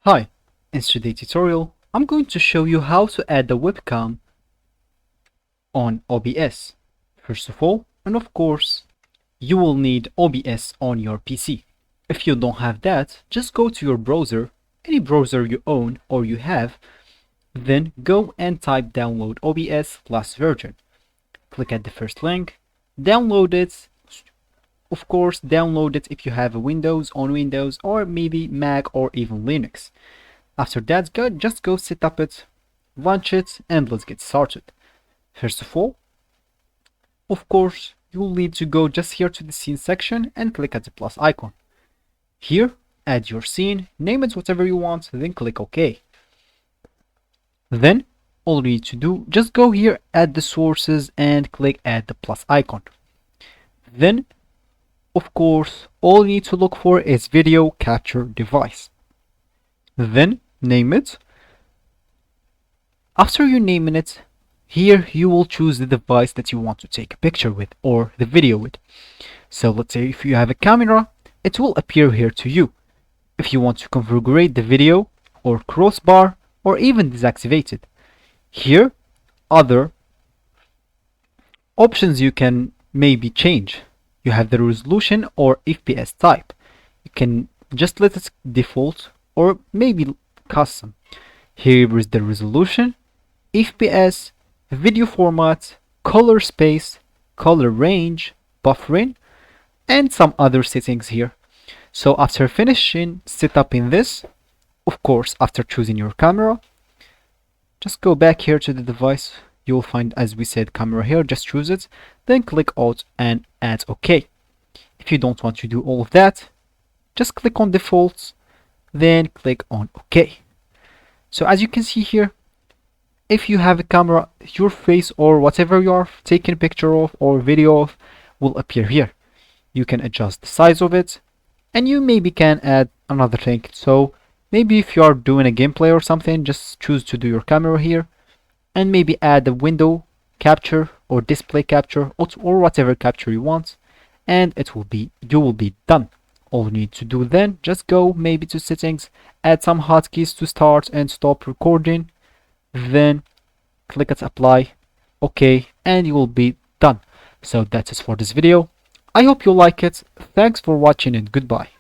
Hi, in today's tutorial, I'm going to show you how to add the webcam on OBS. First of all, and of course, you will need OBS on your PC. If you don't have that, just go to your browser, any browser you own or you have, then go and type download OBS last version. Click at the first link, download it. Of course, download it if you have a Windows on Windows or maybe Mac or even Linux. After that, just go set up it, launch it, and let's get started. First of all, of course, you'll need to go just here to the scene section and click at the plus icon. Here, add your scene, name it whatever you want, then click OK. Then, all you need to do, just go here, add the sources, and click add the plus icon. Then, of course, all you need to look for is video capture device. Then, name it. After you naming it, here you will choose the device that you want to take a picture with or the video with. So let's say if you have a camera, it will appear here to you. If you want to configure the video or crossbar or even deactivate it. Here, other options you can maybe change. You have the resolution or FPS type. You can just let it default or maybe custom. Here is the resolution, FPS, video format, color space, color range, buffering, and some other settings here. So after finishing setuping this, of course after choosing your camera, just go back here to the device. You will find, as we said, camera here, just choose it, then click out and add OK. If you don't want to do all of that, just click on defaults, then click on OK. So as you can see here, if you have a camera, your face or whatever you are taking a picture of or video of will appear here. You can adjust the size of it, and you maybe can add another thing. So maybe if you are doing a gameplay or something, just choose to do your camera here, and maybe add a window capture or display capture or whatever capture you want, and you will be done. All you need to do then, just go maybe to settings, add some hotkeys to start and stop recording, then click at apply, OK, and you will be done. So that's it for this video. I hope you like it. Thanks for watching and goodbye.